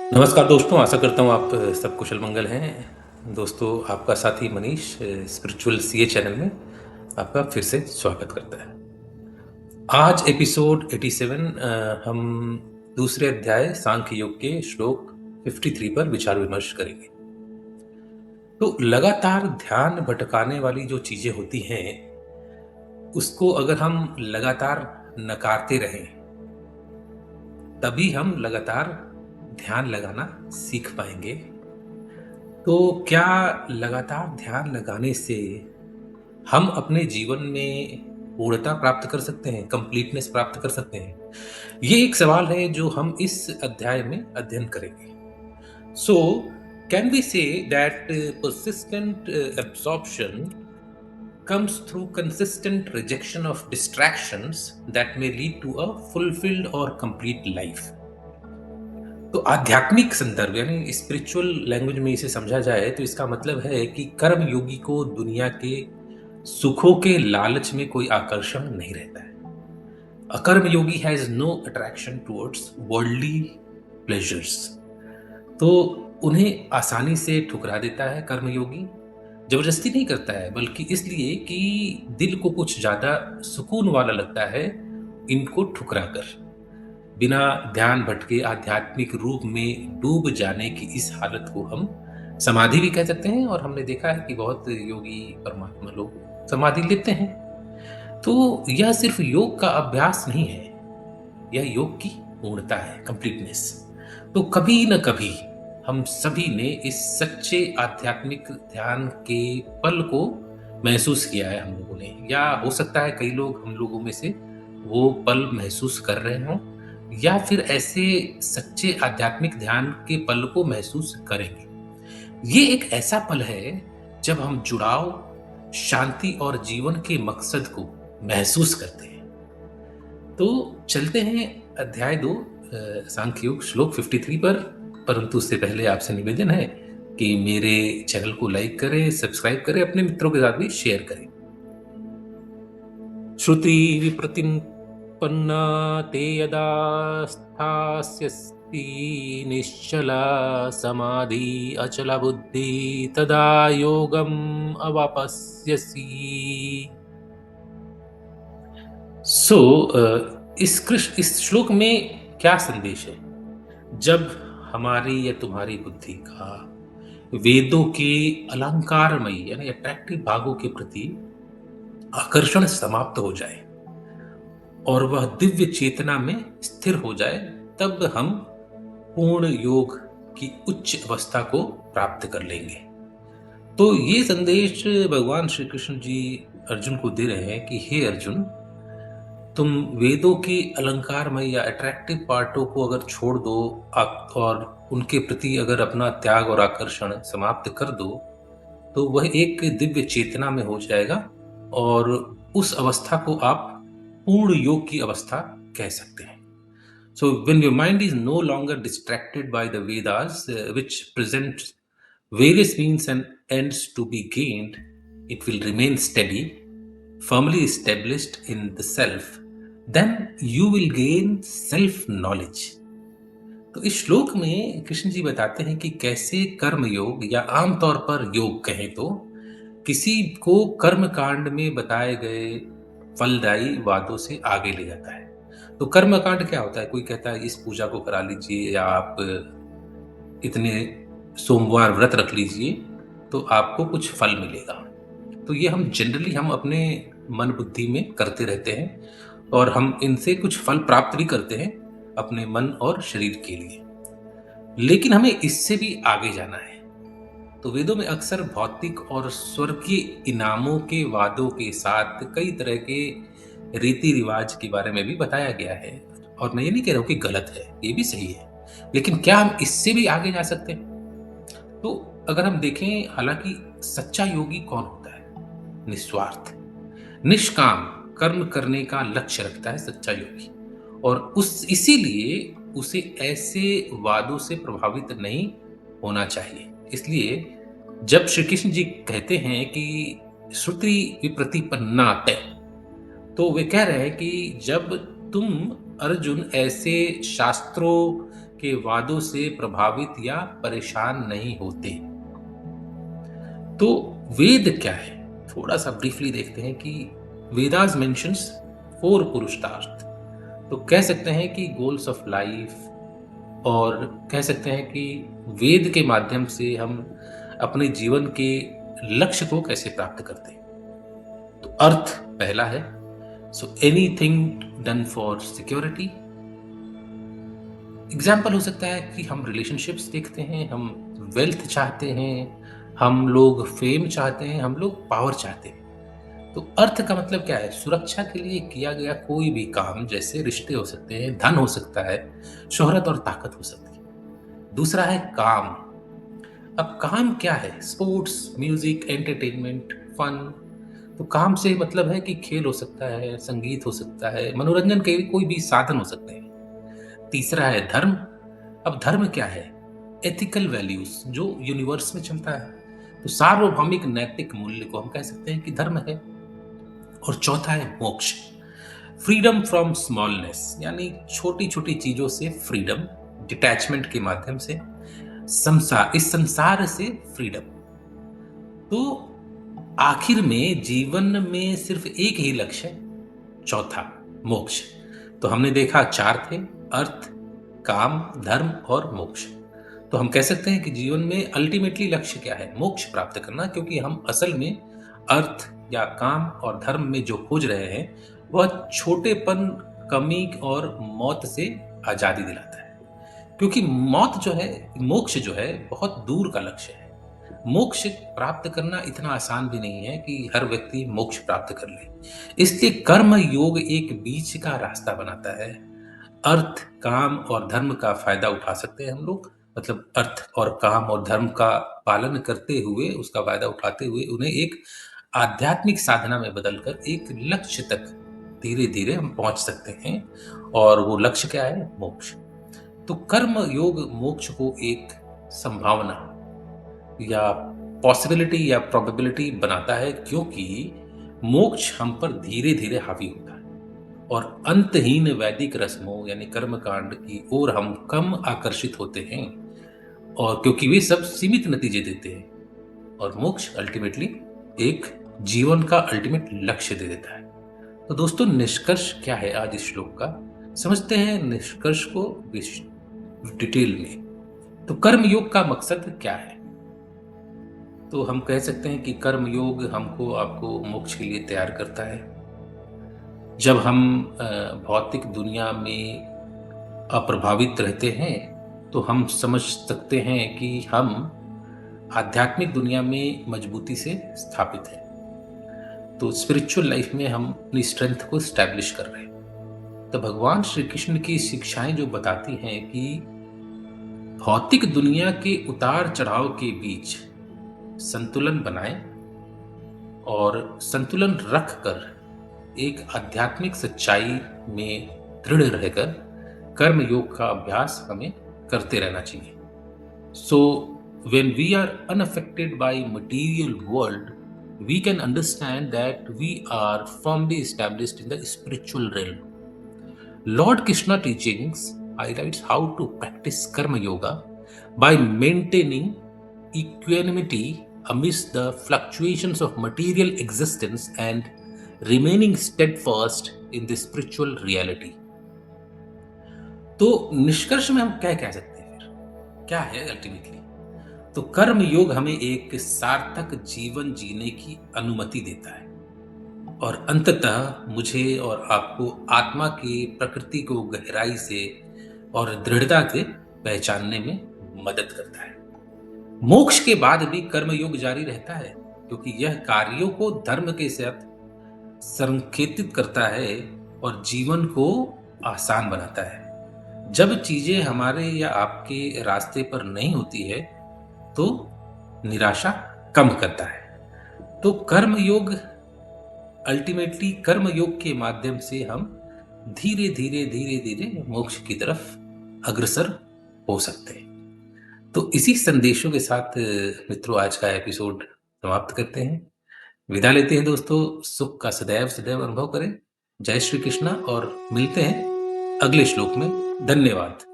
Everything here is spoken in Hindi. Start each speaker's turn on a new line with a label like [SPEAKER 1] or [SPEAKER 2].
[SPEAKER 1] नमस्कार दोस्तों, आशा करता हूँ आप सब कुशल मंगल हैं। दोस्तों, आपका साथी मनीष स्पिरिचुअल सीए चैनल में आपका फिर से स्वागत करता है। आज एपिसोड 87 हम दूसरे अध्याय सांख्य योग के श्लोक 53 पर विचार विमर्श करेंगे। तो लगातार ध्यान भटकाने वाली जो चीजें होती हैं, उसको अगर हम लगातार नकारते रहें, तभी हम लगातार ध्यान लगाना सीख पाएंगे। तो क्या लगातार ध्यान लगाने से हम अपने जीवन में पूर्णता प्राप्त कर सकते हैं, कंप्लीटनेस प्राप्त कर सकते हैं? ये एक सवाल है जो हम इस अध्याय में अध्ययन करेंगे। So can we say that persistent absorption comes through consistent rejection of distractions that may lead to a fulfilled or complete life? तो आध्यात्मिक संदर्भ यानी स्पिरिचुअल लैंग्वेज में इसे समझा जाए तो इसका मतलब है कि कर्म योगी को दुनिया के सुखों के लालच में कोई आकर्षण नहीं रहता है। A karma yogi has no attraction towards worldly pleasures. तो उन्हें आसानी से ठुकरा देता है कर्म योगी। जबरदस्ती नहीं करता है, बल्कि इसलिए कि दिल को कुछ ज्यादा सुकून वाला लगता है इनको ठुकरा कर। बिना ध्यान भटके आध्यात्मिक रूप में डूब जाने की इस हालत को हम समाधि भी कह सकते हैं, और हमने देखा है कि बहुत योगी परमात्मा लोग समाधि लेते हैं। तो यह सिर्फ योग का अभ्यास नहीं है, यह योग की पूर्णता है, कंप्लीटनेस। तो कभी न कभी हम सभी ने इस सच्चे आध्यात्मिक ध्यान के पल को महसूस किया है हम लोगों ने, या हो सकता है कई लोग हम लोगों में से वो पल महसूस कर रहे हों, या फिर ऐसे सच्चे आध्यात्मिक ध्यान के पल को महसूस करेंगे। ये एक ऐसा पल है जब हम जुड़ाव, शांति और जीवन के मकसद को महसूस करते हैं। तो चलते हैं अध्याय 2 सांख्य योग श्लोक 53 पर। परंतु उससे पहले आपसे निवेदन है कि मेरे चैनल को लाइक करें, सब्सक्राइब करें, अपने मित्रों के साथ भी शेयर करें। श्रुति विप्रतिपन्ना ते यदा स्थास्यसि निश्चला समाधि अचला बुद्धि तदा योगम अवापस्यसि। इस श्लोक में क्या संदेश है? जब हमारी या तुम्हारी बुद्धि का वेदों के अलंकारमयी यानी अट्रैक्टिव भागों के प्रति आकर्षण समाप्त हो जाए और वह दिव्य चेतना में स्थिर हो जाए, तब हम पूर्ण योग की उच्च अवस्था को प्राप्त कर लेंगे। तो ये संदेश भगवान श्री कृष्ण जी अर्जुन को दे रहे हैं कि हे अर्जुन, तुम वेदों के अलंकारमय या अट्रैक्टिव पार्टों को अगर छोड़ दो और उनके प्रति अगर अपना त्याग और आकर्षण समाप्त कर दो, तो वह एक दिव्य चेतना में हो जाएगा, और उस अवस्था को आप पूर्ण योग की अवस्था कह सकते हैं। So when your mind is no longer distracted by the Vedas, which present various means and ends to be gained, it will remain steady, firmly established in the self, then you will gain self knowledge. तो इस श्लोक में कृष्ण जी बताते हैं कि कैसे कर्म योग या आमतौर पर योग कहें तो किसी को कर्म कांड में बताए गए फलदायी वादों से आगे ले जाता है। तो कर्म कांड क्या होता है? कोई कहता है इस पूजा को करा लीजिए, या आप इतने सोमवार व्रत रख लीजिए तो आपको कुछ फल मिलेगा। तो ये हम जनरली हम अपने मन बुद्धि में करते रहते हैं, और हम इनसे कुछ फल प्राप्त भी करते हैं अपने मन और शरीर के लिए। लेकिन हमें इससे भी आगे जाना है। तो वेदों में अक्सर भौतिक और स्वर्गीय इनामों के वादों के साथ कई तरह के रीति रिवाज के बारे में भी बताया गया है। और मैं ये नहीं कह रहा हूं कि गलत है, ये भी सही है, लेकिन क्या हम इससे भी आगे जा सकते हैं? तो अगर हम देखें, हालांकि सच्चा योगी कौन होता है? निस्वार्थ, निष्काम कर्म करने का लक्ष्य रखता है सच्चा योगी, और इसीलिए उसे ऐसे वादों से प्रभावित नहीं होना चाहिए। इसलिए जब श्री कृष्ण जी कहते हैं कि श्रुति विप्रतिपन्ना तय, तो वे कह रहे हैं कि जब तुम अर्जुन ऐसे शास्त्रों के वादों से प्रभावित या परेशान नहीं होते। तो वेद क्या है? थोड़ा-सा ब्रीफली देखते हैं कि वेदास मेंशन्स 4 पुरुषार्थ। तो कह सकते हैं कि गोल्स ऑफ लाइफ, और कह सकते हैं कि वेद के माध्यम से हम अपने जीवन के लक्ष्य को कैसे प्राप्त करते हैं। तो अर्थ पहला है, so anything done for security. Example हो सकता है कि हम रिलेशनशिप्स देखते हैं, हम वेल्थ चाहते हैं, हम लोग फेम चाहते हैं, हम लोग पावर चाहते हैं। तो अर्थ का मतलब क्या है? सुरक्षा के लिए किया गया कोई भी काम, जैसे रिश्ते हो सकते हैं, धन हो सकता है, शोहरत और ताकत हो सकती है। दूसरा है काम। अब काम क्या है? Sports, music, entertainment, fun. तो काम से मतलब है कि खेल हो सकता है, संगीत हो सकता है, मनोरंजन के कोई भी साधन हो सकते हैं। तीसरा है धर्म। अब धर्म क्या है? एथिकल वैल्यूज जो यूनिवर्स में चलता है। तो सार्वभौमिक नैतिक मूल्य को हम कह सकते हैं कि धर्म है। और चौथा है मोक्ष। फ्रीडम फ्रॉम स्मॉलनेस, यानी छोटी छोटी चीजों से फ्रीडम, डिटैचमेंट के माध्यम से इस संसार से फ्रीडम। तो आखिर में जीवन में सिर्फ एक ही लक्ष्य है, चौथा मोक्ष। तो हमने देखा चार थे, अर्थ, काम, धर्म और मोक्ष। तो हम कह सकते हैं कि जीवन में अल्टीमेटली लक्ष्य क्या है? मोक्ष प्राप्त करना, क्योंकि हम असल में अर्थ या काम और धर्म में जो खोज रहे हैं वह छोटेपन, कमी और मौत से आजादी दिलाता है। क्योंकि मौत जो है, मोक्ष जो है, बहुत दूर का लक्ष्य है। मोक्ष प्राप्त करना इतना आसान भी नहीं है कि हर व्यक्ति मोक्ष प्राप्त कर ले। इसलिए कर्म योग एक बीच का रास्ता बनाता है। अर्थ, काम और धर्म का फायदा उठा सकते हैं हम लोग, मतलब अर्थ और काम और धर्म का पालन करते हुए, उसका फायदा उठाते हुए उन्हें एक आध्यात्मिक साधना में बदलकर एक लक्ष्य तक धीरे धीरे हम पहुंच सकते हैं। और वो लक्ष्य क्या है? मोक्ष। तो कर्म योग मोक्ष को एक संभावना या पॉसिबिलिटी या प्रोबेबिलिटी बनाता है, क्योंकि मोक्ष हम पर धीरे धीरे हावी होता है और अंतहीन वैदिक रस्मों यानी कर्म कांड की ओर हम कम आकर्षित होते हैं, और क्योंकि वे सब सीमित नतीजे देते हैं। और मोक्ष अल्टीमेटली एक जीवन का अल्टीमेट लक्ष्य दे देता है। तो दोस्तों, निष्कर्ष क्या है आज इस श्लोक का? समझते हैं निष्कर्ष को डिटेल में। तो कर्म योग का मकसद क्या है? तो हम कह सकते हैं कि कर्म योग हमको आपको मोक्ष के लिए तैयार करता है। जब हम भौतिक दुनिया में अप्रभावित रहते हैं तो हम समझ सकते हैं कि हम आध्यात्मिक दुनिया में मजबूती से स्थापित हैं। तो स्पिरिचुअल लाइफ में हम अपनी स्ट्रेंथ को स्टैब्लिश कर रहे हैं। तो भगवान श्री कृष्ण की शिक्षाएं जो बताती हैं कि भौतिक दुनिया के उतार चढ़ाव के बीच संतुलन बनाएं और संतुलन रखकर एक आध्यात्मिक सच्चाई में दृढ़ रहकर कर्म योग का अभ्यास हमें करते रहना चाहिए। सो when we are unaffected by material world, we can understand that we are firmly established in the spiritual realm. Lord Krishna teachings highlights how to practice karma yoga by maintaining equanimity amidst the fluctuations of material existence and remaining steadfast in the spiritual reality. तो निष्कर्ष में हम क्या कह सकते हैं? फिर क्या है अल्टीमेटली? तो कर्म योग हमें एक सार्थक जीवन जीने की अनुमति देता है और अंततः मुझे और आपको आत्मा की प्रकृति को गहराई से और दृढ़ता से पहचानने में मदद करता है। मोक्ष के बाद भी कर्म योग जारी रहता है, क्योंकि यह कार्यों को धर्म के साथ संकेतित करता है और जीवन को आसान बनाता है। जब चीजें हमारे या आपके रास्ते पर नहीं होती है तो निराशा कम करता है। तो कर्म योग अल्टीमेटली, कर्म योग के माध्यम से हम धीरे धीरे मोक्ष की तरफ अग्रसर हो सकते हैं। तो इसी संदेशों के साथ मित्रों आज का एपिसोड समाप्त करते हैं, विदा लेते हैं दोस्तों। सुख का सदैव सदैव अनुभव करें। जय श्री कृष्णा और मिलते हैं अगले श्लोक में। धन्यवाद।